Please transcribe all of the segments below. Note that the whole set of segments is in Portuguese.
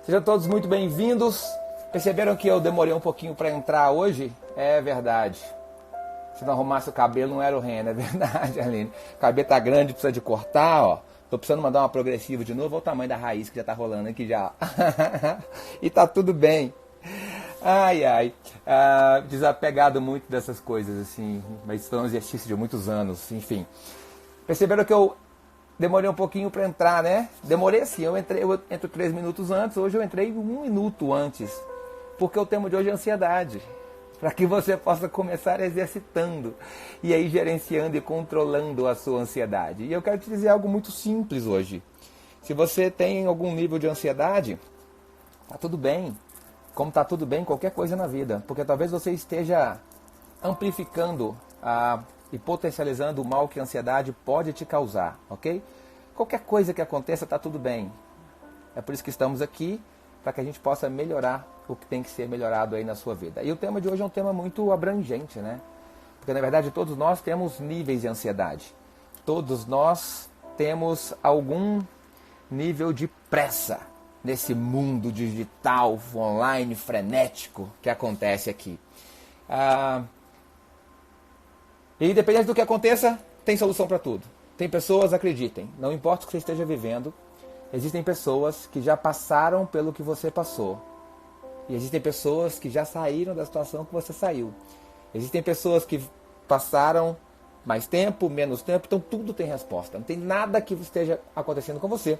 Sejam todos muito bem-vindos. Perceberam que eu demorei um pouquinho para entrar hoje? É verdade. Se não arrumasse o cabelo, não era o Ren, é verdade, Aline. O cabelo tá grande, precisa de cortar, ó. Tô precisando mandar uma progressiva de novo. Olha o tamanho da raiz que já tá rolando aqui já. E tá tudo bem. Ai. Desapegado muito dessas coisas, assim. Mas foi um exercício de muitos anos, enfim. Perceberam que eu demorei um pouquinho para entrar, né? Demorei assim, eu entro 3 minutos antes, hoje eu entrei 1 minuto antes. Porque o tema de hoje é ansiedade. Para que você possa começar exercitando e aí gerenciando e controlando a sua ansiedade. E eu quero te dizer algo muito simples hoje. Se você tem algum nível de ansiedade, tá tudo bem. Como tá tudo bem qualquer coisa na vida. Porque talvez você esteja amplificando e potencializando o mal que a ansiedade pode te causar, ok? Qualquer coisa que aconteça tá tudo bem. É por isso que estamos aqui, para que a gente possa melhorar o que tem que ser melhorado aí na sua vida. E o tema de hoje é um tema muito abrangente, né? Porque na verdade todos nós temos níveis de ansiedade. Todos nós temos algum nível de pressa nesse mundo digital, online, frenético que acontece aqui. E independente do que aconteça, tem solução para tudo. Tem pessoas, acreditem, não importa o que você esteja vivendo, existem pessoas que já passaram pelo que você passou. E existem pessoas que já saíram da situação que você saiu. Existem pessoas que passaram mais tempo, menos tempo, então tudo tem resposta. Não tem nada que esteja acontecendo com você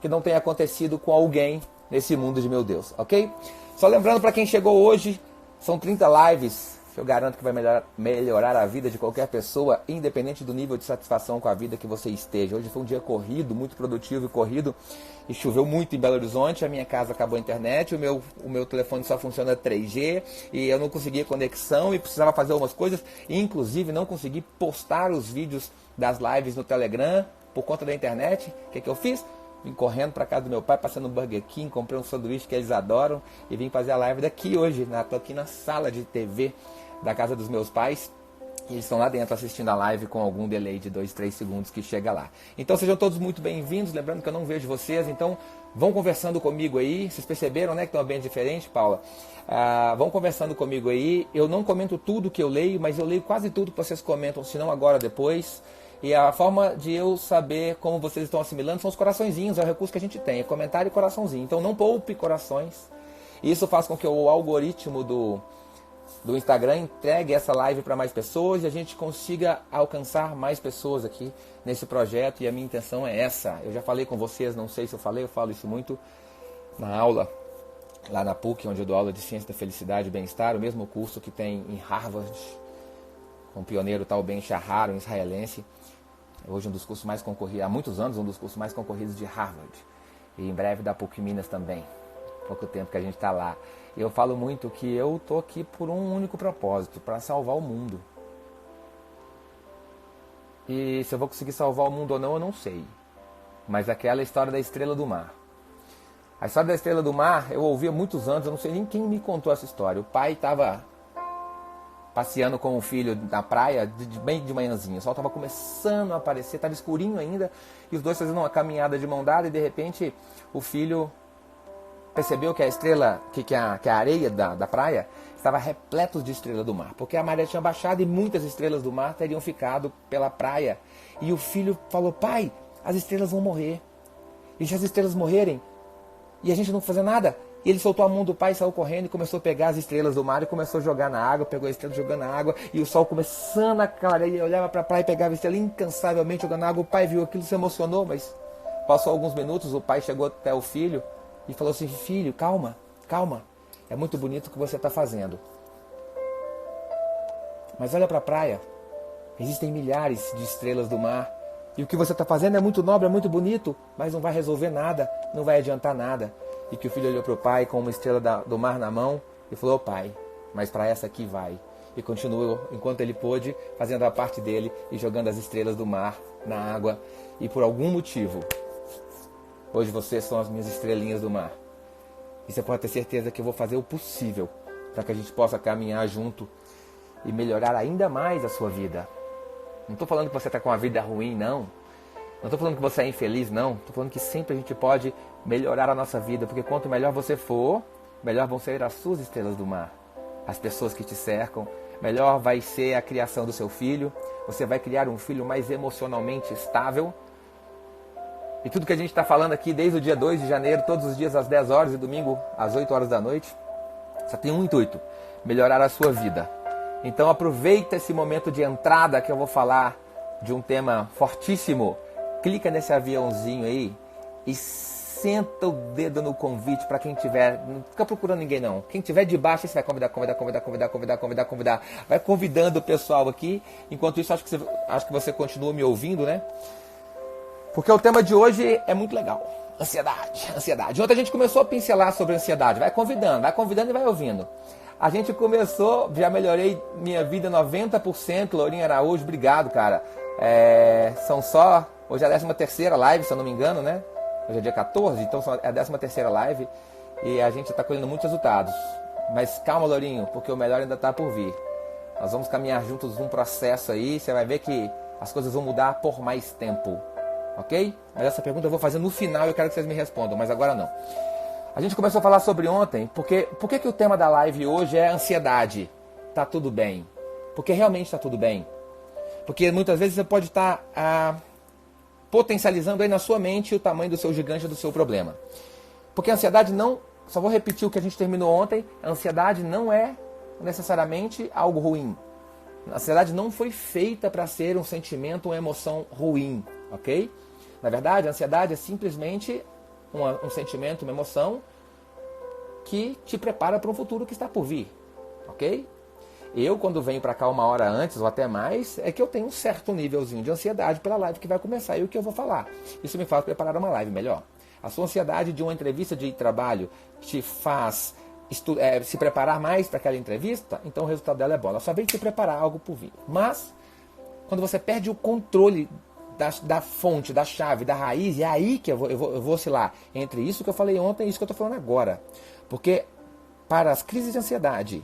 que não tenha acontecido com alguém nesse mundo de meu Deus, ok? Só lembrando para quem chegou hoje, são 30 lives que eu garanto que vai melhorar a vida de qualquer pessoa, independente do nível de satisfação com a vida que você esteja. Hoje foi um dia corrido, muito produtivo e corrido, e choveu muito em Belo Horizonte, a minha casa acabou a internet, o meu telefone só funciona 3G, e eu não conseguia conexão e precisava fazer algumas coisas, e inclusive não consegui postar os vídeos das lives no Telegram por conta da internet. O que eu fiz? Vim correndo para casa do meu pai, passando no Burger King, comprei um sanduíche que eles adoram e vim fazer a live daqui hoje. Estou aqui na sala de TV da casa dos meus pais e eles estão lá dentro assistindo a live com algum delay de 2, 3 segundos que chega lá. Então sejam todos muito bem-vindos, lembrando que eu não vejo vocês, então vão conversando comigo aí. Vocês perceberam, né, que tem um ambiente diferente, Paula? Vão conversando comigo aí. Eu não comento tudo que eu leio, mas eu leio quase tudo que vocês comentam, se não agora, depois. E a forma de eu saber como vocês estão assimilando são os coraçõezinhos, é o recurso que a gente tem, é comentário e coraçãozinho. Então não poupe corações. Isso faz com que o algoritmo do Instagram entregue essa live para mais pessoas e a gente consiga alcançar mais pessoas aqui nesse projeto. E a minha intenção é essa. Eu já falei com vocês, não sei se eu falei, eu falo isso muito na aula, lá na PUC, onde eu dou aula de Ciência da Felicidade e Bem-Estar, o mesmo curso que tem em Harvard, com o pioneiro Tal Ben-Shahar, um israelense. Hoje um dos cursos mais concorridos, há muitos anos, um dos cursos mais concorridos de Harvard. E em breve da PUC Minas também. Pouco tempo que a gente está lá. E eu falo muito que eu estou aqui por um único propósito, para salvar o mundo. E se eu vou conseguir salvar o mundo ou não, eu não sei. Mas aquela história da Estrela do Mar. A história da Estrela do Mar, eu ouvi há muitos anos, eu não sei nem quem me contou essa história. O pai estava passeando com o filho na praia, bem de manhãzinha. O sol estava começando a aparecer, estava escurinho ainda, e os dois fazendo uma caminhada de mão dada, e de repente o filho percebeu que a estrela, que a areia da praia estava repleto de estrelas do mar, porque a maré tinha baixado e muitas estrelas do mar teriam ficado pela praia. E o filho falou: pai, as estrelas vão morrer. E se as estrelas morrerem e a gente não fazer nada? E ele soltou a mão do pai, saiu correndo e começou a pegar as estrelas do mar e começou a jogar na água, pegou a estrela jogando na água, e o sol começando a clarear, ele olhava para a praia e pegava a estrela incansavelmente jogando na água. O pai viu aquilo, se emocionou, mas passou alguns minutos, o pai chegou até o filho e falou assim: filho, calma, é muito bonito o que você está fazendo, mas olha para a praia, existem milhares de estrelas do mar, e o que você está fazendo é muito nobre, é muito bonito, mas não vai resolver nada, não vai adiantar nada. E que o filho olhou para o pai com uma estrela do mar na mão e falou: pai, mas para essa aqui vai. E continuou, enquanto ele pôde, fazendo a parte dele e jogando as estrelas do mar na água. E por algum motivo, hoje vocês são as minhas estrelinhas do mar. E você pode ter certeza que eu vou fazer o possível para que a gente possa caminhar junto e melhorar ainda mais a sua vida. Não estou falando que você está com uma vida ruim, não. Não estou falando que você é infeliz, não. Estou falando que sempre a gente pode melhorar a nossa vida, porque quanto melhor você for, melhor vão ser as suas estrelas do mar, as pessoas que te cercam, melhor vai ser a criação do seu filho, você vai criar um filho mais emocionalmente estável. E tudo que a gente está falando aqui desde o dia 2 de janeiro, todos os dias às 10 horas e domingo às 8 horas da noite, só tem um intuito: melhorar a sua vida. Então aproveita esse momento de entrada que eu vou falar de um tema fortíssimo. Clica nesse aviãozinho aí e senta o dedo no convite para quem tiver. Não fica procurando ninguém não. Quem tiver de baixo, você vai convidar. Vai convidando o pessoal aqui. Enquanto isso, acho que você continua me ouvindo, né? Porque o tema de hoje é muito legal. Ansiedade. Ontem a gente começou a pincelar sobre ansiedade. Vai convidando e vai ouvindo. A gente começou, já melhorei minha vida 90%. Lourinha Araújo, obrigado, cara. Hoje é a 13ª live, se eu não me engano, né? Hoje é dia 14, então é a 13ª live. E a gente está colhendo muitos resultados. Mas calma, Lourinho, porque o melhor ainda está por vir. Nós vamos caminhar juntos num processo aí. Você vai ver que as coisas vão mudar por mais tempo. Ok? Mas essa pergunta eu vou fazer no final e eu quero que vocês me respondam, mas agora não. A gente começou a falar sobre ontem, por que o tema da live hoje é ansiedade? Tá tudo bem. Porque realmente está tudo bem. Porque muitas vezes você pode estar potencializando aí na sua mente o tamanho do seu gigante, do seu problema. Porque a ansiedade não... Só vou repetir o que a gente terminou ontem. A ansiedade não é necessariamente algo ruim. A ansiedade não foi feita para ser um sentimento, uma emoção ruim. Ok? Na verdade, a ansiedade é simplesmente um sentimento, uma emoção que te prepara para um futuro que está por vir. Ok? Eu, quando venho para cá uma hora antes ou até mais, é que eu tenho um certo nívelzinho de ansiedade pela live que vai começar e o que eu vou falar. Isso me faz preparar uma live melhor. A sua ansiedade de uma entrevista de trabalho te faz se preparar mais para aquela entrevista, então o resultado dela é bom. Ela só vem te preparar algo por vir. Mas, quando você perde o controle da fonte, da chave, da raiz, é aí que eu vou oscilar entre isso que eu falei ontem e isso que eu estou falando agora. Porque para as crises de ansiedade,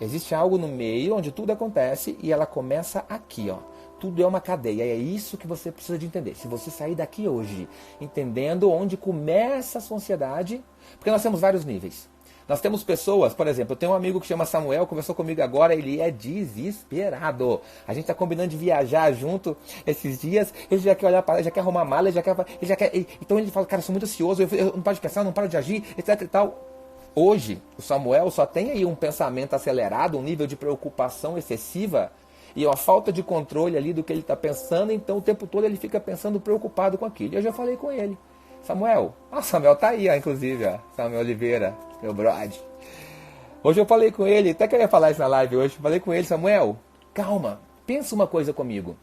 existe algo no meio onde tudo acontece e ela começa aqui, ó. Tudo é uma cadeia, e é isso que você precisa de entender. Se você sair daqui hoje, entendendo onde começa a sua ansiedade, porque nós temos vários níveis. Nós temos pessoas, por exemplo, eu tenho um amigo que chama Samuel, conversou comigo agora, ele é desesperado. A gente está combinando de viajar junto esses dias, ele já quer olhar para lá, já quer arrumar mala, então ele fala, cara, eu sou muito ansioso, eu não paro de pensar, não paro de agir, etc e tal. Hoje, o Samuel só tem aí um pensamento acelerado, um nível de preocupação excessiva e uma falta de controle ali do que ele está pensando, então o tempo todo ele fica pensando, preocupado com aquilo. E eu já falei com ele, Samuel tá aí, ó, inclusive, ó, Samuel Oliveira, meu brother. Hoje eu falei com ele, até que eu ia falar isso na live hoje, falei com ele, Samuel, calma, pensa uma coisa comigo.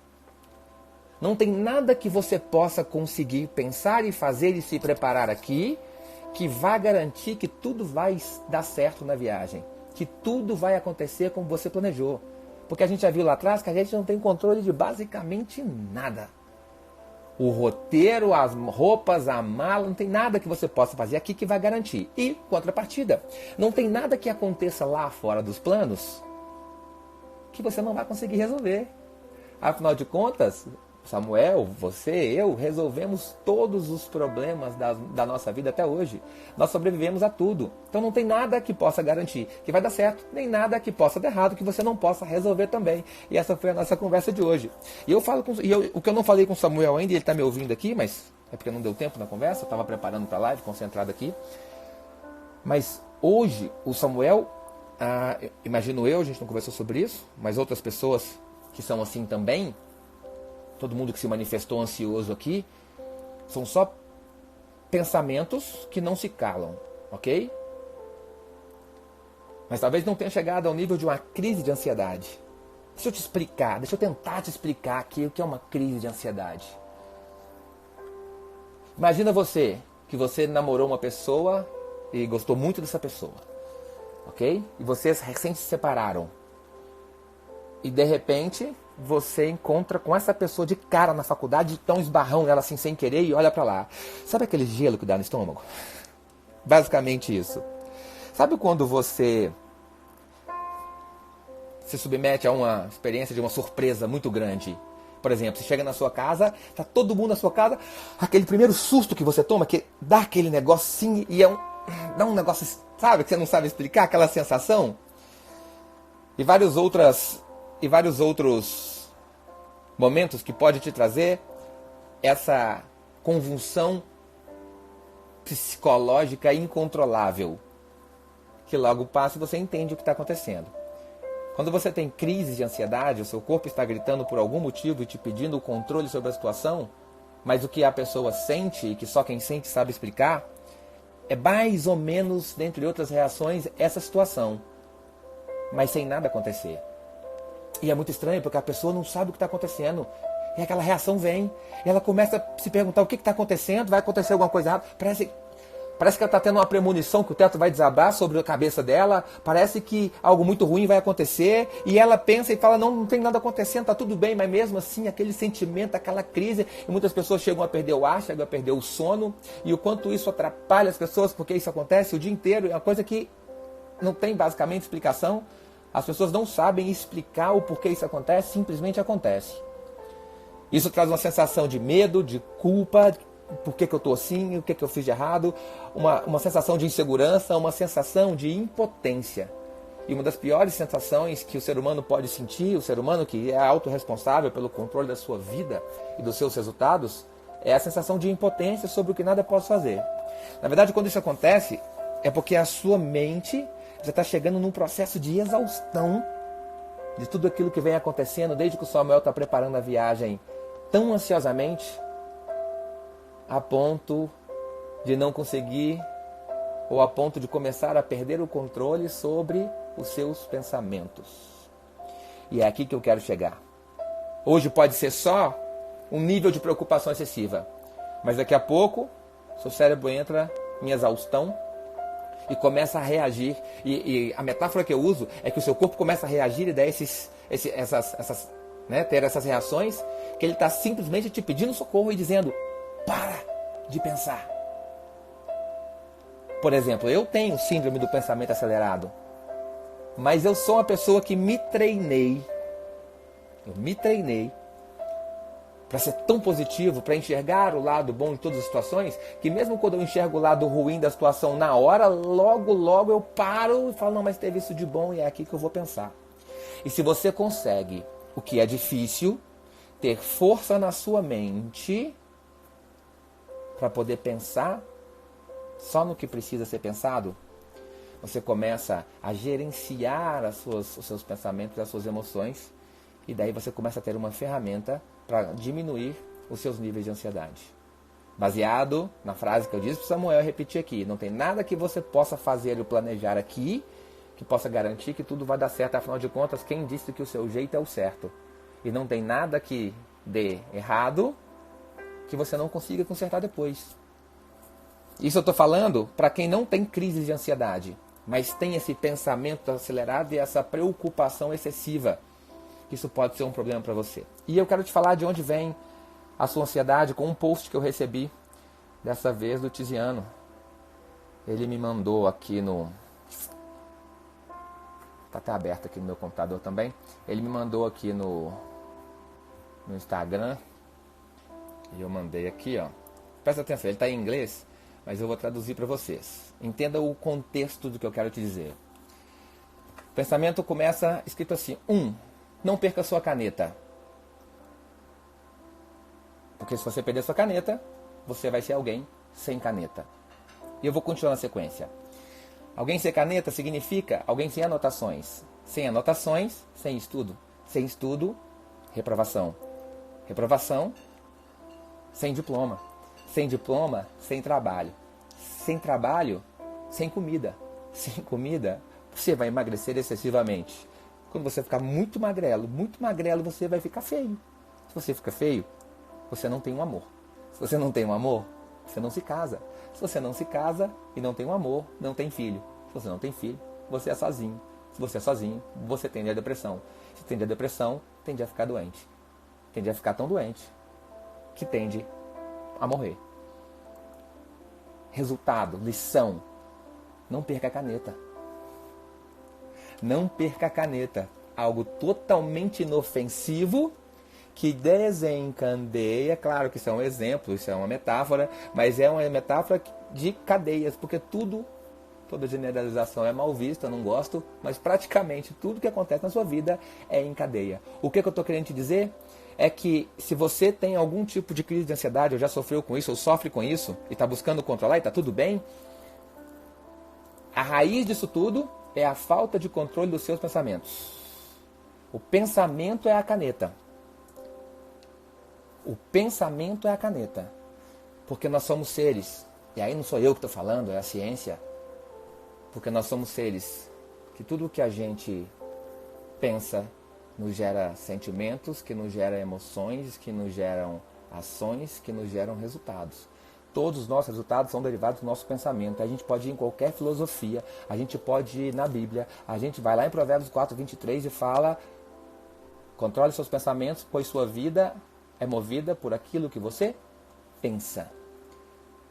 Não tem nada que você possa conseguir pensar e fazer e se preparar aqui que vá garantir que tudo vai dar certo na viagem, que tudo vai acontecer como você planejou. Porque a gente já viu lá atrás que a gente não tem controle de basicamente nada. O roteiro, as roupas, a mala, não tem nada que você possa fazer aqui que vai garantir. E, contrapartida, não tem nada que aconteça lá fora dos planos que você não vai conseguir resolver. Afinal de contas, Samuel, você, eu, resolvemos todos os problemas da nossa vida até hoje. Nós sobrevivemos a tudo. Então não tem nada que possa garantir que vai dar certo, nem nada que possa dar errado, que você não possa resolver também. E essa foi a nossa conversa de hoje. E eu falo o que eu não falei com o Samuel ainda, ele está me ouvindo aqui, mas é porque não deu tempo na conversa, eu estava preparando para a live, concentrado aqui. Mas hoje, o Samuel, imagino eu, a gente não conversou sobre isso, mas outras pessoas que são assim também, todo mundo que se manifestou ansioso aqui, são só pensamentos que não se calam, ok? Mas talvez não tenha chegado ao nível de uma crise de ansiedade. Deixa eu tentar te explicar aqui o que é uma crise de ansiedade. Imagina que você namorou uma pessoa e gostou muito dessa pessoa, ok? E vocês recém se separaram. E de repente você encontra com essa pessoa de cara na faculdade, tão esbarrão nela assim sem querer e olha pra lá. Sabe aquele gelo que dá no estômago? Basicamente isso. Sabe quando você se submete a uma experiência de uma surpresa muito grande? Por exemplo, você chega na sua casa, tá todo mundo na sua casa, aquele primeiro susto que você toma, que dá aquele negocinho e dá um negócio, sabe, que você não sabe explicar, aquela sensação. E vários outros momentos que pode te trazer essa convulsão psicológica incontrolável, que logo passa e você entende o que está acontecendo. Quando você tem crises de ansiedade, o seu corpo está gritando por algum motivo e te pedindo o controle sobre a situação, mas o que a pessoa sente, e que só quem sente sabe explicar, é mais ou menos, dentre outras reações, essa situação, mas sem nada acontecer. E é muito estranho, porque a pessoa não sabe o que está acontecendo. E aquela reação vem, e ela começa a se perguntar o que está acontecendo, vai acontecer alguma coisa errada. Parece que ela está tendo uma premonição que o teto vai desabar sobre a cabeça dela, parece que algo muito ruim vai acontecer, e ela pensa e fala, não tem nada acontecendo, está tudo bem, mas mesmo assim, aquele sentimento, aquela crise, e muitas pessoas chegam a perder o ar, chegam a perder o sono, e o quanto isso atrapalha as pessoas, porque isso acontece o dia inteiro, é uma coisa que não tem basicamente explicação, as pessoas não sabem explicar o porquê isso acontece, simplesmente acontece. Isso traz uma sensação de medo, de culpa, por que eu estou assim, o que eu fiz de errado, uma sensação de insegurança, uma sensação de impotência. E uma das piores sensações que o ser humano pode sentir, o ser humano que é autorresponsável pelo controle da sua vida e dos seus resultados, é a sensação de impotência sobre o que nada posso fazer. Na verdade, quando isso acontece, é porque a sua mente já está chegando num processo de exaustão de tudo aquilo que vem acontecendo desde que o Samuel está preparando a viagem tão ansiosamente, a ponto de não conseguir, ou a ponto de começar a perder o controle sobre os seus pensamentos. E é aqui que eu quero chegar. Hoje pode ser só um nível de preocupação excessiva, mas daqui a pouco seu cérebro entra em exaustão e começa a reagir. E a metáfora que eu uso é que o seu corpo começa a reagir e dar ter essas reações, que ele está simplesmente te pedindo socorro e dizendo, para de pensar. Por exemplo, eu tenho síndrome do pensamento acelerado, mas eu sou uma pessoa que me treinei para ser tão positivo, para enxergar o lado bom em todas as situações, que mesmo quando eu enxergo o lado ruim da situação na hora, logo eu paro e falo, não, mas teve isso de bom e é aqui que eu vou pensar. E se você consegue, o que é difícil, ter força na sua mente para poder pensar só no que precisa ser pensado, você começa a gerenciar os seus pensamentos, as suas emoções, e daí você começa a ter uma ferramenta para diminuir os seus níveis de ansiedade. Baseado na frase que eu disse para Samuel, eu repeti aqui, não tem nada que você possa fazer ou planejar aqui que possa garantir que tudo vai dar certo. Afinal de contas, quem disse que o seu jeito é o certo? E não tem nada que dê errado que você não consiga consertar depois. Isso eu estou falando para quem não tem crise de ansiedade, mas tem esse pensamento acelerado e essa preocupação excessiva. Isso pode ser um problema para você. E eu quero te falar de onde vem a sua ansiedade com um post que eu recebi, dessa vez do Tiziano. Ele me mandou aqui no... Está até aberto aqui no meu computador também. Ele me mandou aqui no Instagram. E eu mandei aqui, ó. Presta atenção, ele está em inglês, mas eu vou traduzir para vocês. Entenda o contexto do que eu quero te dizer. O pensamento começa escrito assim. 1. Não perca sua caneta. Porque se você perder sua caneta, você vai ser alguém sem caneta. E eu vou continuar na sequência. Alguém sem caneta significa alguém sem anotações. Sem anotações, sem estudo. Sem estudo, reprovação. Reprovação, sem diploma. Sem diploma, sem trabalho. Sem trabalho, sem comida. Sem comida, você vai emagrecer excessivamente. Quando você ficar muito magrelo, você vai ficar feio. Se você fica feio, você não tem um amor. Se você não tem um amor, você não se casa. Se você não se casa e não tem um amor, não tem filho. Se você não tem filho, você é sozinho. Se você é sozinho, você tende a depressão. Se tende a depressão, tende a ficar doente. Tende a ficar tão doente que tende a morrer. Resultado, lição, não perca a caneta. Não perca a caneta. Algo totalmente inofensivo que desencandeia. Claro que isso é um exemplo, isso é uma metáfora, mas é uma metáfora de cadeias, porque toda generalização é mal vista, não gosto, mas praticamente tudo que acontece na sua vida é em cadeia. O que eu estou querendo te dizer é que se você tem algum tipo de crise de ansiedade, ou já sofreu com isso, ou sofre com isso, e está buscando controlar e está tudo bem, a raiz disso tudo é a falta de controle dos seus pensamentos. O pensamento é a caneta. O pensamento é a caneta. Porque nós somos seres, e aí não sou eu que estou falando, é a ciência, porque nós somos seres que tudo que a gente pensa nos gera sentimentos, que nos gera emoções, que nos geram ações, que nos geram resultados. Todos os nossos resultados são derivados do nosso pensamento. A gente pode ir em qualquer filosofia, a gente pode ir na Bíblia, a gente vai lá em Provérbios 4:23 e fala: controle seus pensamentos, pois sua vida é movida por aquilo que você pensa.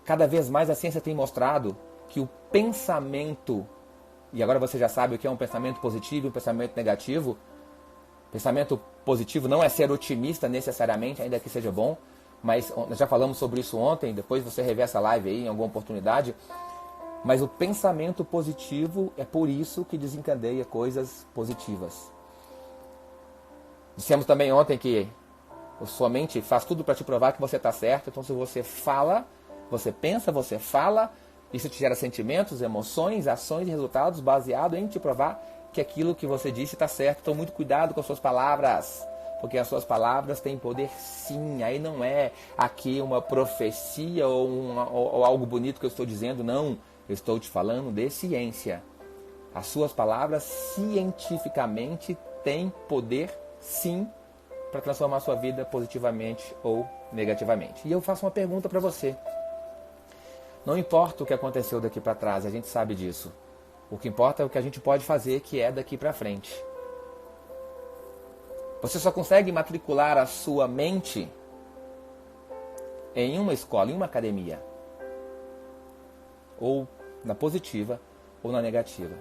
Cada vez mais a ciência tem mostrado que o pensamento, e agora você já sabe o que é um pensamento positivo e um pensamento negativo. Pensamento positivo não é ser otimista necessariamente, ainda que seja bom, mas nós já falamos sobre isso ontem, depois você revê essa live aí em alguma oportunidade. Mas o pensamento positivo é por isso que desencadeia coisas positivas. Dissemos também ontem que a sua mente faz tudo para te provar que você está certo. Então se você fala, você pensa, você fala, isso te gera sentimentos, emoções, ações e resultados baseado em te provar que aquilo que você disse está certo. Então muito cuidado com as suas palavras, porque as suas palavras têm poder sim. Aí não é aqui uma profecia ou algo bonito que eu estou dizendo, não. Eu estou te falando de ciência. As suas palavras cientificamente têm poder sim para transformar a sua vida positivamente ou negativamente. E eu faço uma pergunta para você. Não importa o que aconteceu daqui para trás, a gente sabe disso. O que importa é o que a gente pode fazer, que é daqui para frente. Você só consegue matricular a sua mente em uma escola, em uma academia. Ou na positiva, ou na negativa.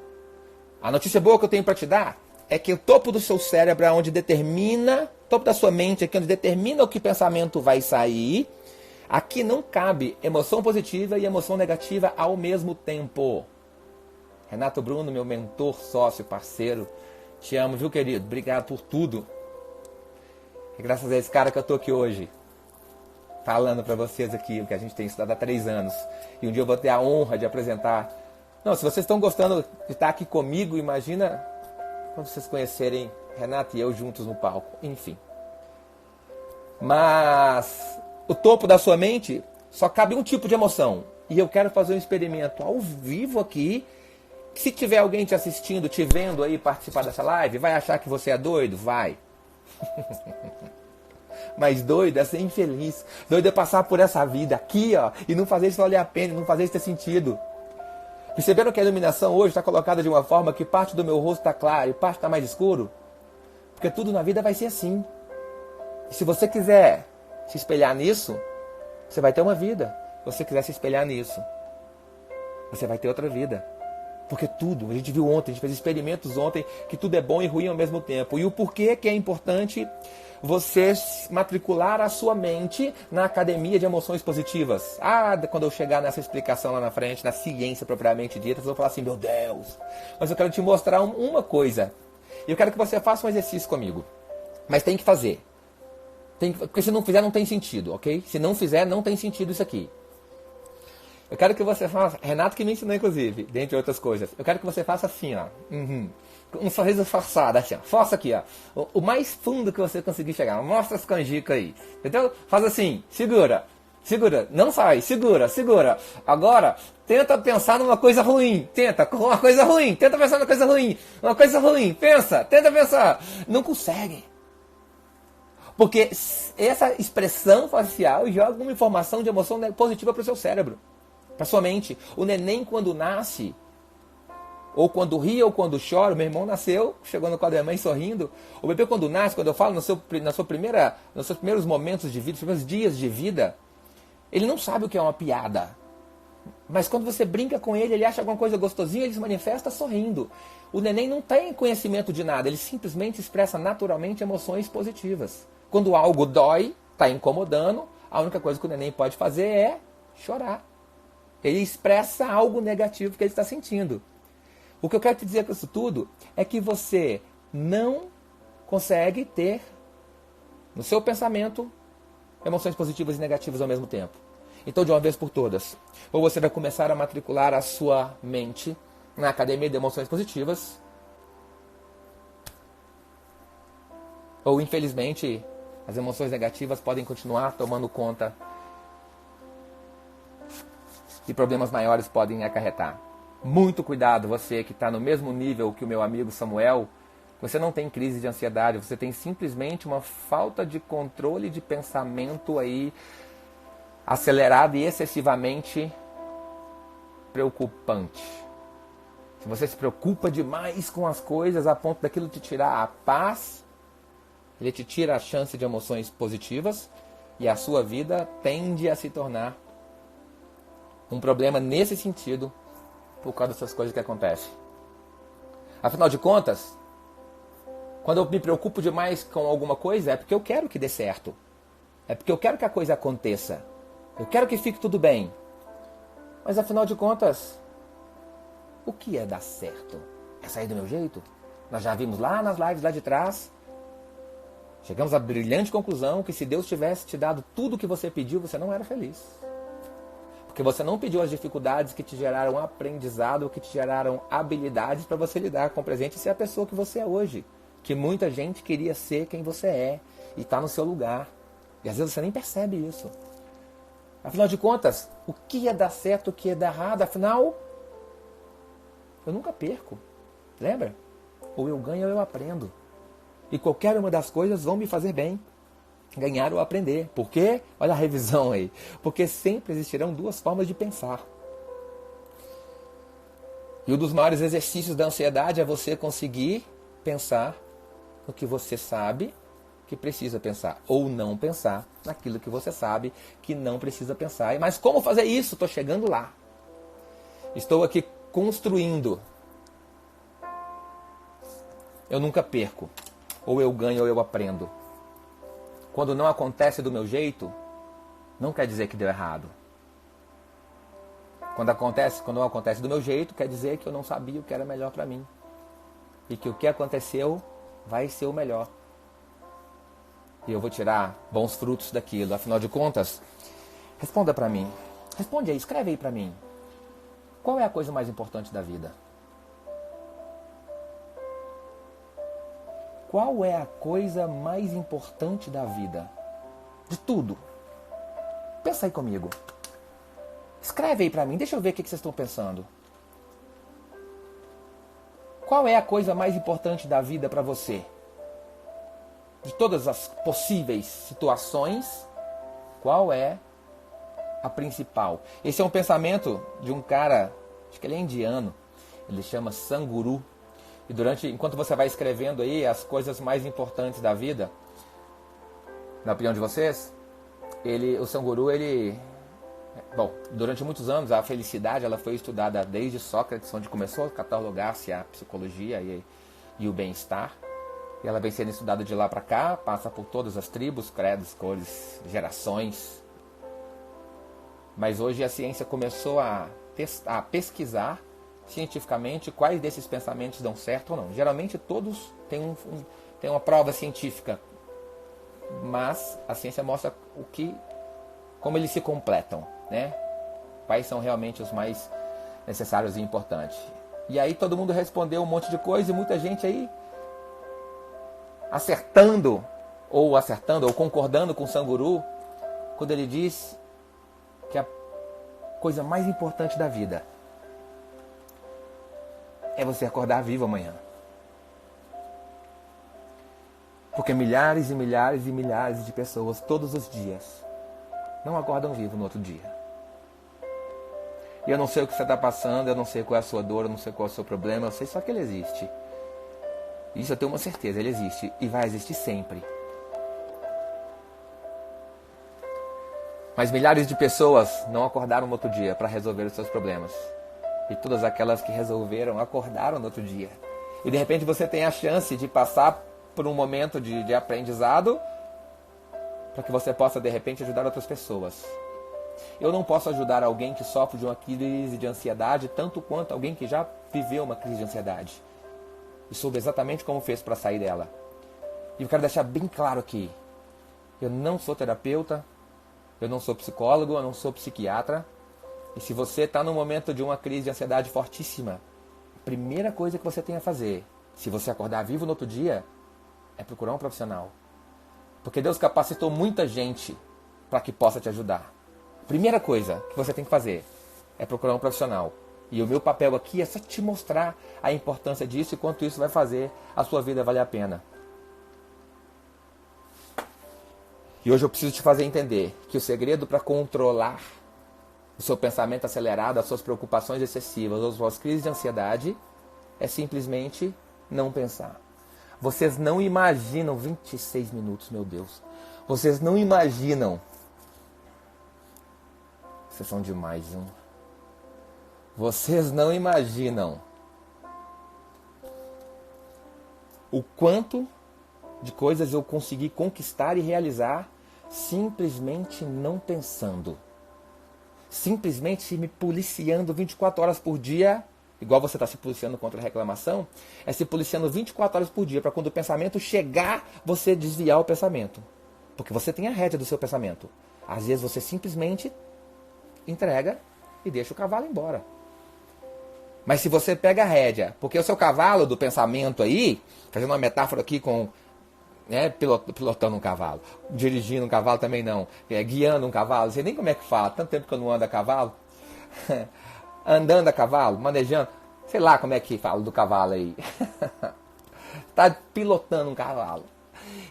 A notícia boa que eu tenho para te dar é que o topo do seu cérebro é onde determina, topo da sua mente é onde determina o que pensamento vai sair. Aqui não cabe emoção positiva e emoção negativa ao mesmo tempo. Renato Bruno, meu mentor, sócio, parceiro, te amo, viu, querido? Obrigado por tudo. É graças a esse cara que eu tô aqui hoje, falando para vocês aqui o que a gente tem estudado há 3 anos. E um dia eu vou ter a honra de apresentar. Não, se vocês estão gostando de estar aqui comigo, imagina quando vocês conhecerem Renato e eu juntos no palco. Enfim. Mas o topo da sua mente só cabe um tipo de emoção. E eu quero fazer um experimento ao vivo aqui. Se tiver alguém te assistindo, te vendo aí participar dessa live, vai achar que você é doido? Vai. Mas doido é ser infeliz. Doido é passar por essa vida aqui, ó, e não fazer isso valer a pena, não fazer isso ter sentido. Perceberam que a iluminação hoje está colocada de uma forma que parte do meu rosto está claro e parte está mais escuro? Porque tudo na vida vai ser assim. E se você quiser se espelhar nisso, você vai ter uma vida. Se você quiser se espelhar nisso, você vai ter outra vida. Porque tudo, a gente viu ontem, a gente fez experimentos ontem, que tudo é bom e ruim ao mesmo tempo. E o porquê que é importante você matricular a sua mente na academia de emoções positivas. Quando eu chegar nessa explicação lá na frente, na ciência propriamente dita, eu vou falar assim, meu Deus. Mas eu quero te mostrar uma coisa. E eu quero que você faça um exercício comigo. Mas tem que fazer. Porque se não fizer, não tem sentido, ok? Se não fizer, não tem sentido isso aqui. Eu quero que você faça, Renato que me ensinou inclusive, dentre outras coisas. Eu quero que você faça assim, ó. Um sorriso forçado, assim, ó. Força aqui, ó. O mais fundo que você conseguir chegar. Mostra as canjicas aí. Entendeu? Faz assim, segura. Segura, não sai, segura. Agora, tenta pensar numa coisa ruim. Tenta pensar numa coisa ruim. Uma coisa ruim, tenta pensar. Não consegue. Porque essa expressão facial joga uma informação de emoção positiva para o seu cérebro. Para sua mente. O neném quando nasce, ou quando ri, ou quando chora, meu irmão nasceu, chegou no quadro da mãe sorrindo. O bebê quando nasce, quando eu falo nos seus primeiros momentos de vida, nos primeiros dias de vida, ele não sabe o que é uma piada. Mas quando você brinca com ele, ele acha alguma coisa gostosinha, ele se manifesta sorrindo. O neném não tem conhecimento de nada, ele simplesmente expressa naturalmente emoções positivas. Quando algo dói, está incomodando, a única coisa que o neném pode fazer é chorar. Ele expressa algo negativo que ele está sentindo. O que eu quero te dizer com isso tudo é que você não consegue ter no seu pensamento emoções positivas e negativas ao mesmo tempo. Então, de uma vez por todas, ou você vai começar a matricular a sua mente na Academia de Emoções Positivas, ou infelizmente as emoções negativas podem continuar tomando conta e problemas maiores podem acarretar. Muito cuidado, você que está no mesmo nível que o meu amigo Samuel. Você não tem crise de ansiedade, você tem simplesmente uma falta de controle de pensamento aí acelerado e excessivamente preocupante. Se você se preocupa demais com as coisas a ponto daquilo te tirar a paz, ele te tira a chance de emoções positivas e a sua vida tende a se tornar um problema nesse sentido por causa dessas coisas que acontecem. Afinal de contas, quando eu me preocupo demais com alguma coisa, é porque eu quero que dê certo. É porque eu quero que a coisa aconteça. Eu quero que fique tudo bem. Mas afinal de contas, o que é dar certo? É sair do meu jeito? Nós já vimos lá nas lives lá de trás. Chegamos à brilhante conclusão que se Deus tivesse te dado tudo o que você pediu, você não era feliz. Porque você não pediu as dificuldades que te geraram aprendizado, que te geraram habilidades para você lidar com o presente e ser a pessoa que você é hoje. Que muita gente queria ser quem você é e está no seu lugar. E às vezes você nem percebe isso. Afinal de contas, o que é dar certo, o que é dar errado? Afinal, eu nunca perco. Lembra? Ou eu ganho ou eu aprendo. E qualquer uma das coisas vão me fazer bem. Ganhar ou aprender. Por quê? Olha a revisão aí. Porque sempre existirão duas formas de pensar. E um dos maiores exercícios da ansiedade é você conseguir pensar no que você sabe que precisa pensar. Ou não pensar naquilo que você sabe que não precisa pensar. Mas como fazer isso? Estou chegando lá. Estou aqui construindo. Eu nunca perco. Ou eu ganho ou eu aprendo. Quando não acontece do meu jeito, não quer dizer que deu errado. Quando não acontece do meu jeito, quer dizer que eu não sabia o que era melhor para mim. E que o que aconteceu vai ser o melhor. E eu vou tirar bons frutos daquilo. Afinal de contas, responda para mim. Responde aí, escreve aí para mim. Qual é a coisa mais importante da vida? Qual é a coisa mais importante da vida? De tudo. Pensa aí comigo. Escreve aí pra mim, deixa eu ver o que vocês estão pensando. Qual é a coisa mais importante da vida pra você? De todas as possíveis situações, qual é a principal? Esse é um pensamento de um cara, acho que ele é indiano, ele chama Sadhguru. E enquanto você vai escrevendo aí as coisas mais importantes da vida, na opinião de vocês, o Sadhguru, durante muitos anos a felicidade ela foi estudada desde Sócrates, onde começou a catalogar-se a psicologia e o bem-estar. E ela vem sendo estudada de lá para cá, passa por todas as tribos, credos, cores, gerações. Mas hoje a ciência começou a pesquisar cientificamente quais desses pensamentos dão certo ou não. Geralmente todos têm uma prova científica, mas a ciência mostra como eles se completam, né? Quais são realmente os mais necessários e importantes. E aí todo mundo respondeu um monte de coisa e muita gente aí acertando ou concordando com o Sadhguru quando ele diz que a coisa mais importante da vida é você acordar vivo amanhã. Porque milhares e milhares e milhares de pessoas todos os dias não acordam vivo no outro dia. E eu não sei o que você está passando, eu não sei qual é a sua dor, eu não sei qual é o seu problema, eu sei só que ele existe. Isso eu tenho uma certeza, ele existe e vai existir sempre. Mas milhares de pessoas não acordaram no outro dia para resolver os seus problemas. E todas aquelas que resolveram acordaram no outro dia. E de repente você tem a chance de passar por um momento de aprendizado para que você possa, de repente, ajudar outras pessoas. Eu não posso ajudar alguém que sofre de uma crise de ansiedade tanto quanto alguém que já viveu uma crise de ansiedade e soube exatamente como fez para sair dela. E eu quero deixar bem claro aqui, eu não sou terapeuta, eu não sou psicólogo, eu não sou psiquiatra. E se você está num momento de uma crise de ansiedade fortíssima, a primeira coisa que você tem a fazer, se você acordar vivo no outro dia, é procurar um profissional. Porque Deus capacitou muita gente para que possa te ajudar. A primeira coisa que você tem que fazer é procurar um profissional. E o meu papel aqui é só te mostrar a importância disso e quanto isso vai fazer a sua vida valer a pena. E hoje eu preciso te fazer entender que o segredo para controlar o seu pensamento acelerado, as suas preocupações excessivas ou as suas crises de ansiedade é simplesmente não pensar. Vocês não imaginam, 26 minutos, meu Deus. Vocês não imaginam. Vocês são demais, hein? Vocês não imaginam o quanto de coisas eu consegui conquistar e realizar simplesmente não pensando. Simplesmente me policiando 24 horas por dia, igual você está se policiando contra a reclamação, é se policiando 24 horas por dia, para quando o pensamento chegar, você desviar o pensamento. Porque você tem a rédea do seu pensamento. Às vezes você simplesmente entrega e deixa o cavalo embora. Mas se você pega a rédea, porque o seu cavalo do pensamento aí, fazendo uma metáfora aqui com pilotando um cavalo, dirigindo um cavalo também não, guiando um cavalo, não sei nem como é que fala, tanto tempo que eu não ando a cavalo, andando a cavalo, manejando, sei lá como é que fala do cavalo aí, está pilotando um cavalo.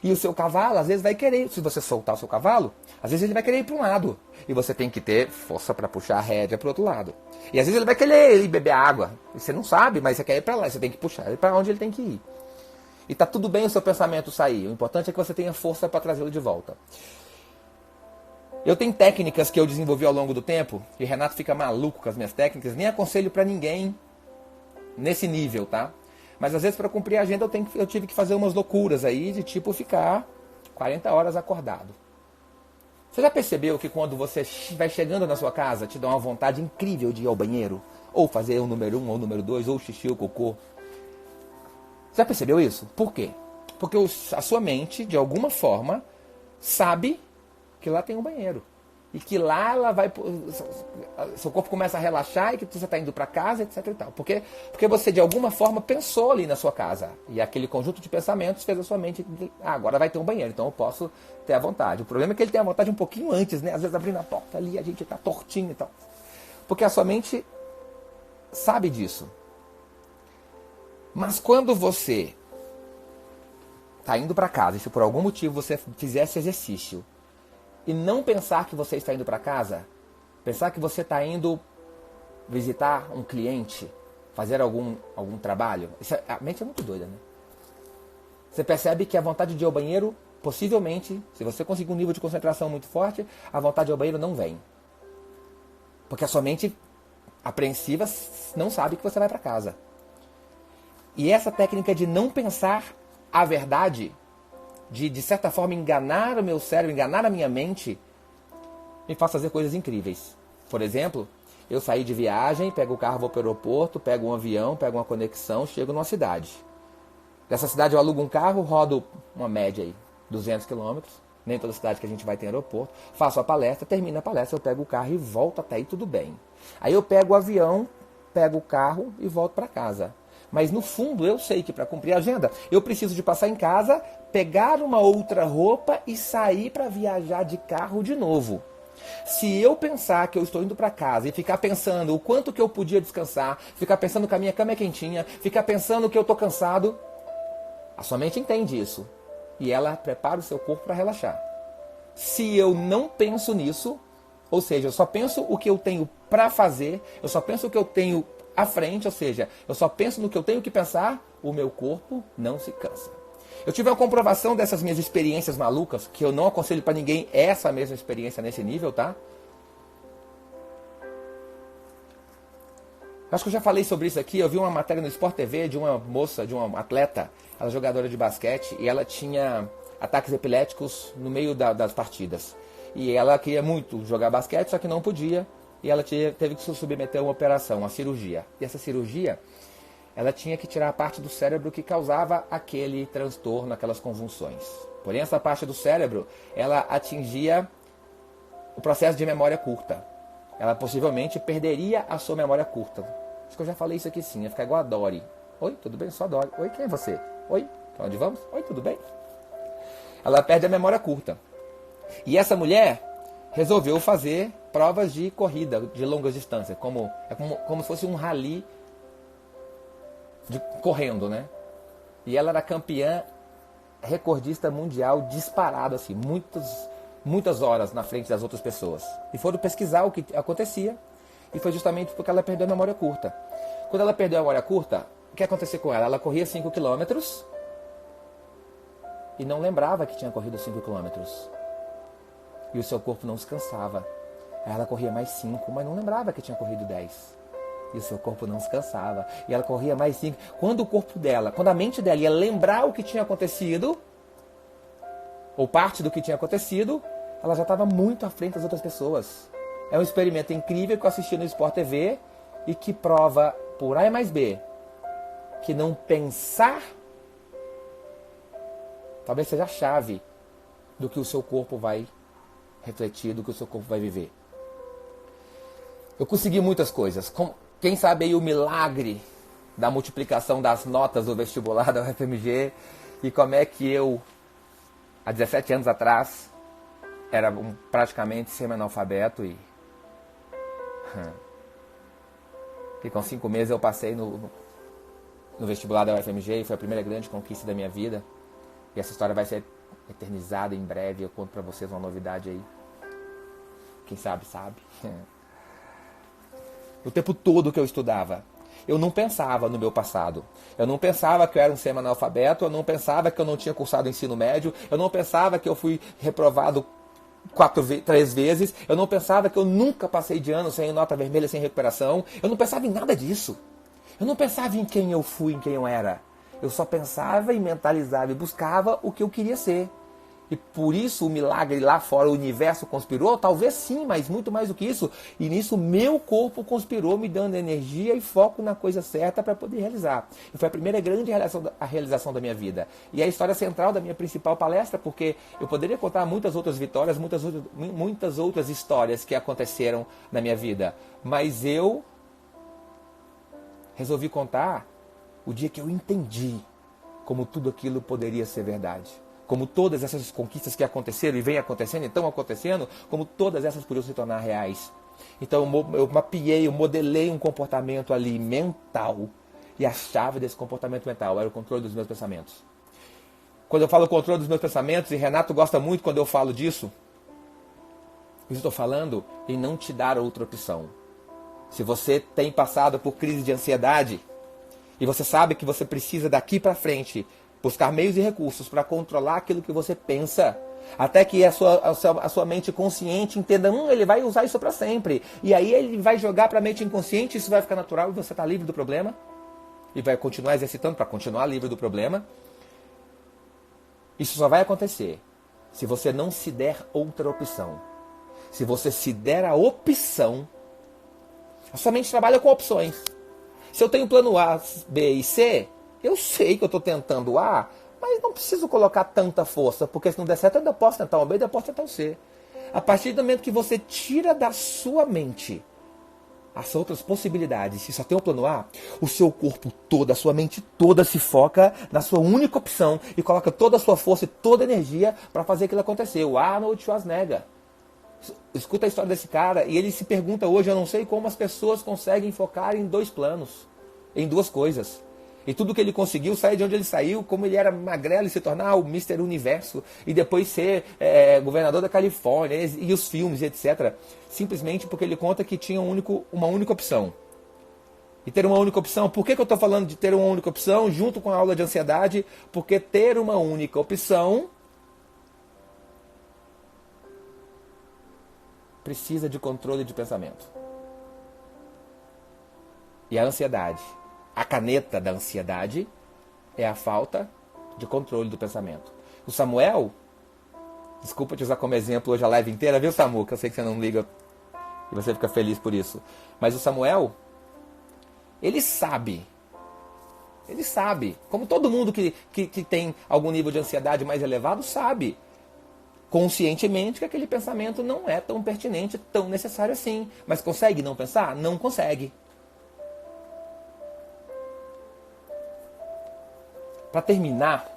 E o seu cavalo, às vezes, vai querer, se você soltar o seu cavalo, às vezes ele vai querer ir para um lado. E você tem que ter força para puxar a rédea para o outro lado. E às vezes ele vai querer ir beber água. E você não sabe, mas você quer ir para lá. Você tem que puxar ele para onde ele tem que ir. E tá tudo bem o seu pensamento sair. O importante é que você tenha força para trazê-lo de volta. Eu tenho técnicas que eu desenvolvi ao longo do tempo. E o Renato fica maluco com as minhas técnicas. Nem aconselho para ninguém nesse nível, tá? Mas às vezes para cumprir a agenda eu tive que fazer umas loucuras aí, de tipo ficar 40 horas acordado. Você já percebeu que quando você vai chegando na sua casa, te dá uma vontade incrível de ir ao banheiro? Ou fazer o número 1 ou o número 2, ou o xixi ou o cocô? Você já percebeu isso? Por quê? Porque a sua mente, de alguma forma, sabe que lá tem um banheiro. E que lá ela vai, seu corpo começa a relaxar e que você está indo para casa, etc e tal. Porque você, de alguma forma, pensou ali na sua casa. E aquele conjunto de pensamentos fez a sua mente, agora vai ter um banheiro, então eu posso ter a vontade. O problema é que ele tem a vontade um pouquinho antes, né? Às vezes abrindo a porta ali, a gente está tortinho e tal. Porque a sua mente sabe disso. Mas quando você está indo para casa, e se por algum motivo você fizer esse exercício, e não pensar que você está indo para casa, pensar que você está indo visitar um cliente, fazer algum trabalho, a mente é muito doida, né? Você percebe que a vontade de ir ao banheiro, possivelmente, se você conseguir um nível de concentração muito forte, a vontade de ir ao banheiro não vem. Porque a sua mente apreensiva não sabe que você vai para casa. E essa técnica de não pensar a verdade, de certa forma enganar o meu cérebro, enganar a minha mente, me faz fazer coisas incríveis. Por exemplo, eu saí de viagem, pego o carro, vou para o aeroporto, pego um avião, pego uma conexão, chego numa cidade. Dessa cidade eu alugo um carro, rodo uma média aí, 200 quilômetros, nem toda cidade que a gente vai ter aeroporto, faço a palestra, termino a palestra, eu pego o carro e volto até aí, tudo bem. Aí eu pego o avião, pego o carro e volto para casa. Mas no fundo eu sei que para cumprir a agenda, eu preciso de passar em casa, pegar uma outra roupa e sair para viajar de carro de novo. Se eu pensar que eu estou indo para casa e ficar pensando o quanto que eu podia descansar, ficar pensando que a minha cama é quentinha, ficar pensando que eu estou cansado, a sua mente entende isso. E ela prepara o seu corpo para relaxar. Se eu não penso nisso, ou seja, eu só penso o que eu tenho para fazer, eu só penso o que eu tenho à frente, ou seja, eu só penso no que eu tenho que pensar, o meu corpo não se cansa. Eu tive uma comprovação dessas minhas experiências malucas, que eu não aconselho para ninguém essa mesma experiência nesse nível, tá? Acho que eu já falei sobre isso aqui, eu vi uma matéria no Sport TV de uma moça, de uma atleta, ela é jogadora de basquete, e ela tinha ataques epiléticos no meio das partidas. E ela queria muito jogar basquete, só que não podia. E ela teve que se submeter a uma operação, uma cirurgia. E essa cirurgia, ela tinha que tirar a parte do cérebro que causava aquele transtorno, aquelas convulsões. Porém, essa parte do cérebro, ela atingia o processo de memória curta. Ela possivelmente perderia a sua memória curta. Acho que eu já falei isso aqui sim, ia ficar igual a Dory. Oi, tudo bem? Sou a Dory. Oi, quem é você? Oi, pra onde vamos? Oi, tudo bem? Ela perde a memória curta. E essa mulher resolveu fazer provas de corrida de longas distâncias, como se fosse um rally correndo, né? E ela era campeã recordista mundial disparado, assim, muitas horas na frente das outras pessoas. E foram pesquisar o que acontecia, e foi justamente porque ela perdeu a memória curta. Quando ela perdeu a memória curta, o que aconteceu com ela? Ela corria 5 quilômetros e não lembrava que tinha corrido 5 quilômetros. E o seu corpo não descansava. Aí ela corria mais 5, mas não lembrava que tinha corrido 10. E o seu corpo não descansava. E ela corria mais 5. Quando a mente dela ia lembrar o que tinha acontecido, ou parte do que tinha acontecido, ela já estava muito à frente das outras pessoas. É um experimento incrível que eu assisti no Sport TV e que prova, por A mais B, que não pensar talvez seja a chave do que o seu corpo vai refletir, do que o seu corpo vai viver. Eu consegui muitas coisas. Quem sabe aí o milagre da multiplicação das notas do vestibular da UFMG e como é que eu, há 17 anos atrás, era praticamente semi-analfabeto e com 5 meses eu passei no vestibular da UFMG e foi a primeira grande conquista da minha vida. E essa história vai ser eternizada em breve. Eu conto pra vocês uma novidade aí. Quem sabe, sabe. O tempo todo que eu estudava, eu não pensava no meu passado. Eu não pensava que eu era um semi-analfabeto. Eu não pensava que eu não tinha cursado ensino médio. Eu não pensava que eu fui reprovado 3 vezes. Eu não pensava que eu nunca passei de ano sem nota vermelha, sem recuperação. Eu não pensava em nada disso. Eu não pensava em quem eu fui, em quem eu era. Eu só pensava e mentalizava e buscava o que eu queria ser. E por isso o milagre lá fora, o universo conspirou? Talvez sim, mas muito mais do que isso. E nisso meu corpo conspirou, me dando energia e foco na coisa certa para poder realizar. E foi a primeira grande realização da minha vida. E é a história central da minha principal palestra, porque eu poderia contar muitas outras vitórias, muitas outras histórias que aconteceram na minha vida. Mas eu resolvi contar o dia que eu entendi como tudo aquilo poderia ser verdade. Como todas essas conquistas que aconteceram e vêm acontecendo e estão acontecendo, como todas essas podiam se tornar reais. Então eu mapeei, eu modelei um comportamento ali mental. E a chave desse comportamento mental era o controle dos meus pensamentos. Quando eu falo controle dos meus pensamentos, e Renato gosta muito quando eu falo disso, eu estou falando em não te dar outra opção. Se você tem passado por crise de ansiedade, e você sabe que você precisa daqui para frente buscar meios e recursos para controlar aquilo que você pensa, até que a sua mente consciente entenda, ele vai usar isso para sempre. E aí ele vai jogar para a mente inconsciente, isso vai ficar natural e você está livre do problema. E vai continuar exercitando para continuar livre do problema. Isso só vai acontecer se você não se der outra opção. Se você se der a opção, a sua mente trabalha com opções. Se eu tenho plano A, B e C, eu sei que eu estou tentando A, mas não preciso colocar tanta força, porque se não der certo eu ainda posso tentar o B, ainda posso tentar o C. A partir do momento que você tira da sua mente as outras possibilidades, se só tem o plano A, o seu corpo todo, a sua mente toda se foca na sua única opção e coloca toda a sua força e toda a energia para fazer aquilo acontecer. O Arnold Schwarzenegger. Escuta a história desse cara e ele se pergunta hoje, eu não sei como as pessoas conseguem focar em 2 planos, em 2 coisas. E tudo que ele conseguiu, sair de onde ele saiu, como ele era magrelo e se tornar o Mr. Universo, e depois ser governador da Califórnia, e os filmes, etc. Simplesmente porque ele conta que tinha uma única opção. E ter uma única opção, por que eu estou falando de ter uma única opção junto com a aula de ansiedade? Porque ter uma única opção precisa de controle de pensamento. E a ansiedade, a caneta da ansiedade, é a falta de controle do pensamento. O Samuel, desculpa te usar como exemplo hoje a live inteira, viu, Samu? Que eu sei que você não liga e você fica feliz por isso. Mas o Samuel, ele sabe, como todo mundo que tem algum nível de ansiedade mais elevado sabe, conscientemente, que aquele pensamento não é tão pertinente, tão necessário assim. Mas consegue não pensar? Não consegue. Para terminar,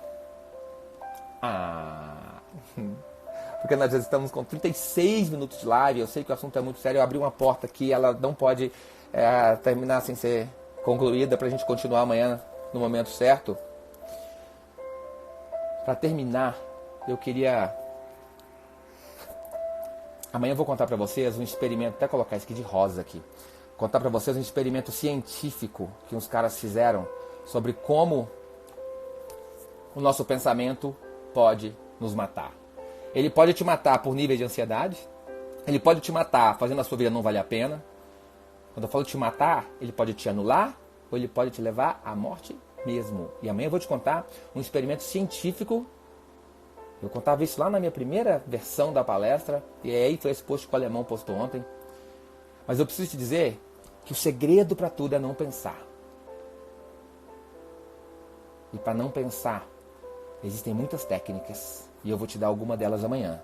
porque nós já estamos com 36 minutos de live, eu sei que o assunto é muito sério, eu abri uma porta aqui, ela não pode terminar sem ser concluída, para a gente continuar amanhã no momento certo. Para terminar, eu queria... Amanhã eu vou contar para vocês um experimento, até colocar isso aqui de rosa aqui, contar para vocês um experimento científico que uns caras fizeram sobre como o nosso pensamento pode nos matar. Ele pode te matar por nível de ansiedade, ele pode te matar fazendo a sua vida não valer a pena. Quando eu falo te matar, ele pode te anular ou ele pode te levar à morte mesmo. E amanhã eu vou te contar um experimento científico. Eu contava isso lá na minha primeira versão da palestra, e aí foi esse post que o alemão postou ontem. Mas eu preciso te dizer que o segredo para tudo é não pensar. E para não pensar, existem muitas técnicas, e eu vou te dar alguma delas amanhã.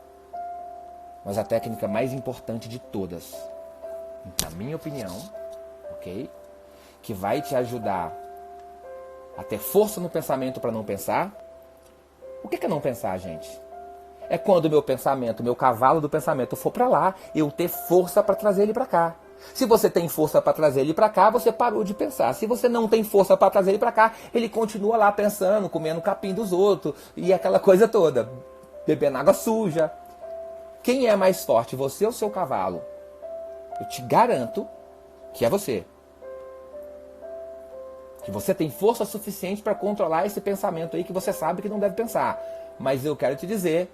Mas a técnica mais importante de todas, na minha opinião, ok? Que vai te ajudar a ter força no pensamento para não pensar. O que é não pensar, gente? É quando o meu pensamento, meu cavalo do pensamento for para lá, eu ter força para trazer ele para cá. Se você tem força para trazer ele para cá, você parou de pensar. Se você não tem força para trazer ele para cá, ele continua lá pensando, comendo capim dos outros e aquela coisa toda, bebendo água suja. Quem é mais forte, você ou seu cavalo? Eu te garanto que é você. Que você tem força suficiente para controlar esse pensamento aí que você sabe que não deve pensar. Mas eu quero te dizer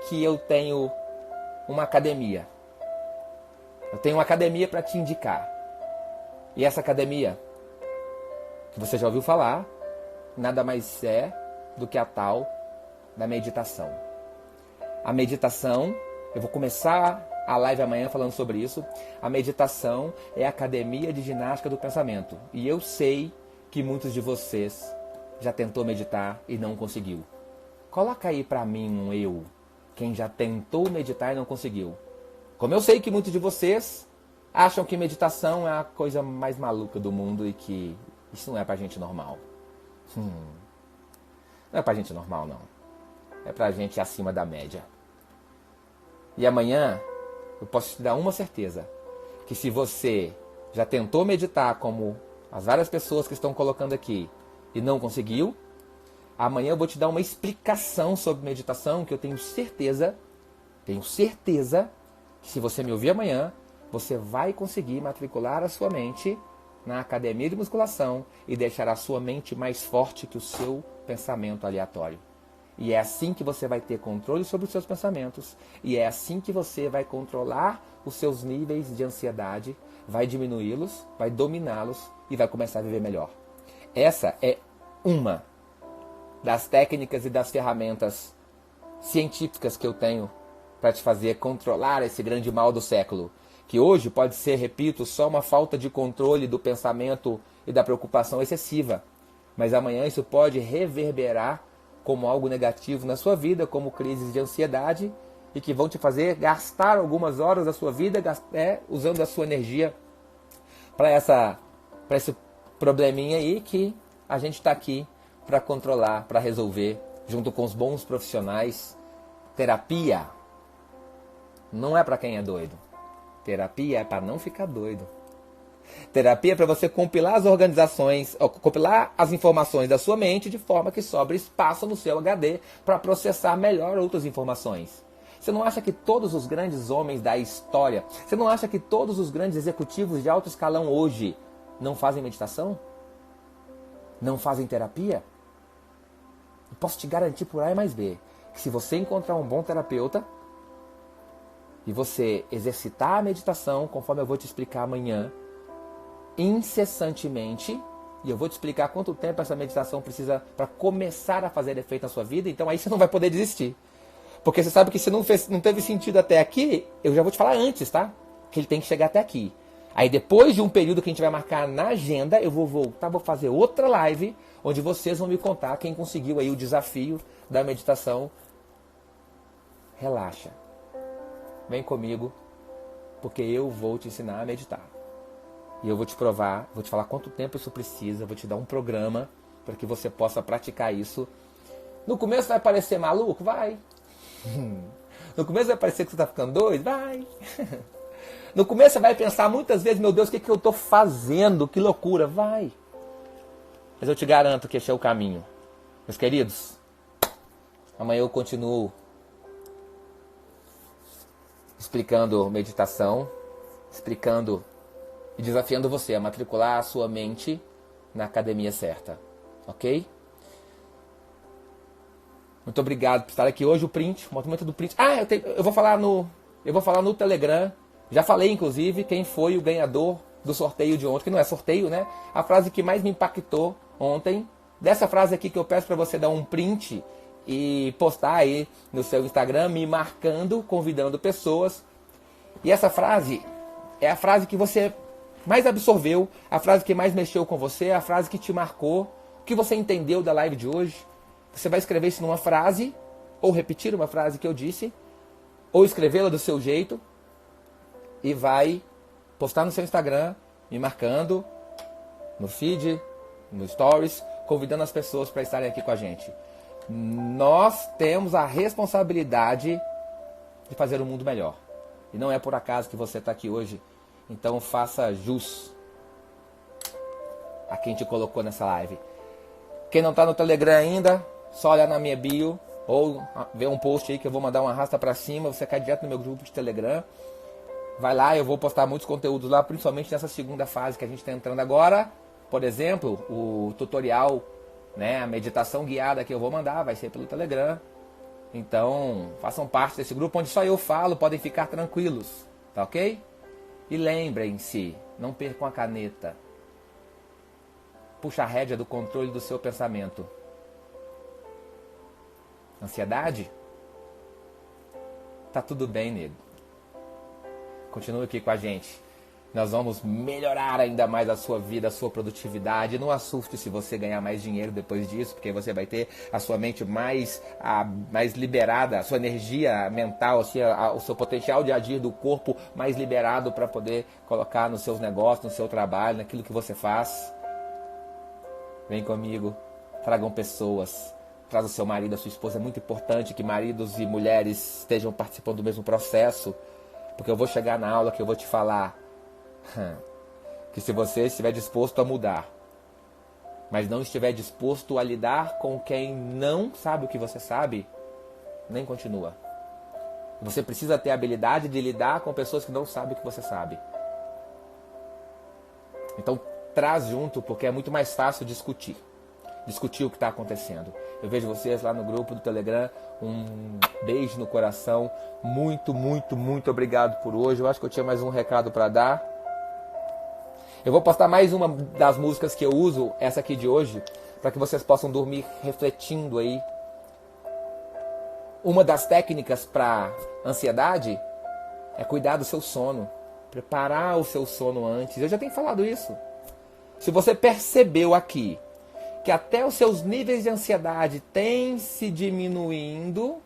que eu tenho uma academia. Eu tenho uma academia para te indicar. E essa academia, que você já ouviu falar, nada mais é do que a tal da meditação. A meditação, eu vou começar a live amanhã falando sobre isso. A meditação é a academia de ginástica do pensamento. E eu sei que muitos de vocês já tentou meditar e não conseguiu. Coloca aí pra mim um eu, quem já tentou meditar e não conseguiu. Como eu sei que muitos de vocês acham que meditação é a coisa mais maluca do mundo e que isso não é pra gente normal. Não é pra gente normal, não. É pra gente acima da média. E amanhã eu posso te dar uma certeza, que se você já tentou meditar como as várias pessoas que estão colocando aqui e não conseguiu, amanhã eu vou te dar uma explicação sobre meditação que eu tenho certeza que se você me ouvir amanhã, você vai conseguir matricular a sua mente na academia de musculação e deixar a sua mente mais forte que o seu pensamento aleatório. E é assim que você vai ter controle sobre os seus pensamentos, e é assim que você vai controlar os seus níveis de ansiedade, vai diminuí-los, vai dominá-los e vai começar a viver melhor. Essa é uma das técnicas e das ferramentas científicas que eu tenho para te fazer controlar esse grande mal do século, que hoje pode ser, repito, só uma falta de controle do pensamento e da preocupação excessiva, mas amanhã isso pode reverberar como algo negativo na sua vida, como crises de ansiedade, e que vão te fazer gastar algumas horas da sua vida usando a sua energia para esse probleminha aí que a gente está aqui para controlar, para resolver, junto com os bons profissionais. Terapia não é para quem é doido. Terapia é para não ficar doido. Terapia é para você compilar compilar as informações da sua mente de forma que sobre espaço no seu HD para processar melhor outras informações. Você não acha que todos os grandes homens da história, você não acha que todos os grandes executivos de alto escalão hoje não fazem meditação? Não fazem terapia? Eu posso te garantir por A mais B que se você encontrar um bom terapeuta e você exercitar a meditação, conforme eu vou te explicar amanhã, incessantemente, E eu vou te explicar quanto tempo essa meditação precisa para começar a fazer efeito na sua vida. Então aí você não vai poder desistir. Porque você sabe que se não teve sentido até aqui, eu já vou te falar antes, tá? Que ele tem que chegar até aqui. Aí depois de um período que a gente vai marcar na agenda, eu vou voltar, vou fazer outra live, onde vocês vão me contar quem conseguiu aí o desafio da meditação. Relaxa. Vem comigo, porque eu vou te ensinar a meditar. E eu vou te provar, vou te falar quanto tempo isso precisa, vou te dar um programa para que você possa praticar isso. No começo vai parecer maluco? Vai. No começo vai parecer que você está ficando doido? Vai. No começo você vai pensar muitas vezes, meu Deus, o que eu estou fazendo? Que loucura. Vai. Mas eu te garanto que esse é o caminho. Meus queridos, amanhã eu continuo explicando meditação, explicando e desafiando você a matricular a sua mente na academia certa. Ok? Muito obrigado por estar aqui hoje. O movimento do print. Eu vou falar no Telegram. Já falei, inclusive, quem foi o ganhador do sorteio de ontem, que não é sorteio, né? A frase que mais me impactou ontem, dessa frase aqui que eu peço para você dar um print e postar aí no seu Instagram, me marcando, convidando pessoas. E essa frase é a frase que você mais absorveu, a frase que mais mexeu com você, a frase que te marcou, o que você entendeu da live de hoje. Você vai escrever isso numa frase, ou repetir uma frase que eu disse, ou escrevê-la do seu jeito, e vai postar no seu Instagram, me marcando, no feed, no stories, convidando as pessoas para estarem aqui com a gente. Nós temos a responsabilidade de fazer o mundo melhor. E não é por acaso que você está aqui hoje. Então faça jus a quem te colocou nessa live. Quem não está no Telegram ainda, só olhar na minha bio ou ver um post aí que eu vou mandar um arrasta para cima. Você cai direto no meu grupo de Telegram. Vai lá, eu vou postar muitos conteúdos lá, principalmente nessa segunda fase que a gente está entrando agora. Por exemplo, o tutorial, né, a meditação guiada que eu vou mandar vai ser pelo Telegram. Então, façam parte desse grupo onde só eu falo, podem ficar tranquilos, tá ok? E lembrem-se, não percam a caneta. Puxa a rédea do controle do seu pensamento. Ansiedade? Tá tudo bem, nego. Continue aqui com a gente. Nós vamos melhorar ainda mais a sua vida, a sua produtividade. Não assuste se você ganhar mais dinheiro depois disso, porque você vai ter a sua mente mais liberada, a sua energia mental, assim, o seu potencial de agir do corpo mais liberado para poder colocar nos seus negócios, no seu trabalho, naquilo que você faz. Vem comigo, tragam pessoas, traz o seu marido, a sua esposa. É muito importante que maridos e mulheres estejam participando do mesmo processo, porque eu vou chegar na aula que eu vou te falar que se você estiver disposto a mudar, mas não estiver disposto a lidar com quem não sabe o que você sabe, nem continua. Você precisa ter a habilidade de lidar com pessoas que não sabem o que você sabe. Então traz junto, porque é muito mais fácil discutir o que está acontecendo. Eu vejo vocês lá no grupo do Telegram. Um beijo no coração. Muito, muito, muito obrigado por hoje. Eu acho que eu tinha mais um recado para dar. Eu vou postar mais uma das músicas que eu uso, essa aqui de hoje, para que vocês possam dormir refletindo aí. Uma das técnicas para ansiedade é cuidar do seu sono. Preparar o seu sono antes. Eu já tenho falado isso. Se você percebeu aqui que até os seus níveis de ansiedade têm se diminuindo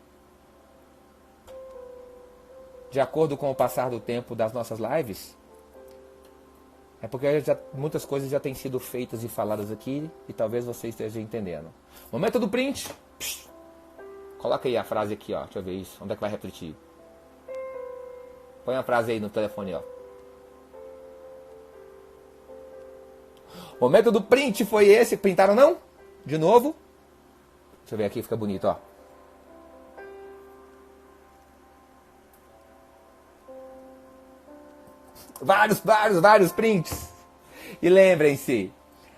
de acordo com o passar do tempo das nossas lives, é porque muitas coisas já têm sido feitas e faladas aqui e talvez você esteja entendendo. Momento do print. Coloca aí a frase aqui, ó. Deixa eu ver isso. Onde é que vai refletir? Põe a frase aí no telefone, ó. O momento do print foi esse. Printaram não? De novo. Deixa eu ver aqui, fica bonito, ó. Vários prints. E lembrem-se,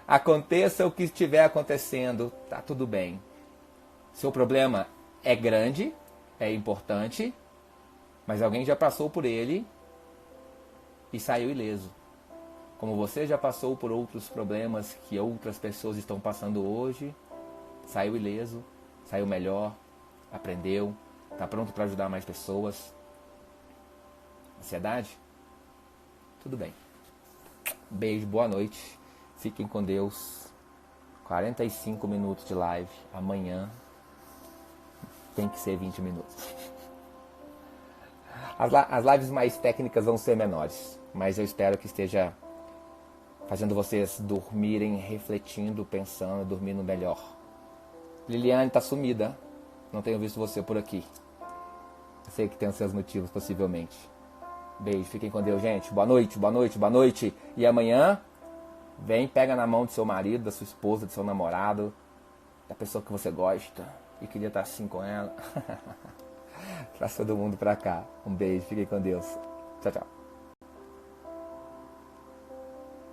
aconteça o que estiver acontecendo, tá tudo bem. Seu problema é grande, é importante, mas alguém já passou por ele e saiu ileso. Como você já passou por outros problemas que outras pessoas estão passando hoje, saiu ileso, saiu melhor, aprendeu, está pronto para ajudar mais pessoas. Ansiedade? Tudo bem. Beijo, boa noite. Fiquem com Deus. 45 minutos de live. Amanhã tem que ser 20 minutos. As lives mais técnicas vão ser menores, mas eu espero que esteja fazendo vocês dormirem, refletindo, pensando, dormindo melhor. Liliane tá sumida. Não tenho visto você por aqui. Eu sei que tem os seus motivos, possivelmente. Beijo, fiquem com Deus, gente. Boa noite, boa noite, boa noite. E amanhã, vem, pega na mão do seu marido, da sua esposa, do seu namorado, da pessoa que você gosta e queria estar assim com ela. Traz todo mundo pra cá. Um beijo, fiquem com Deus. Tchau, tchau.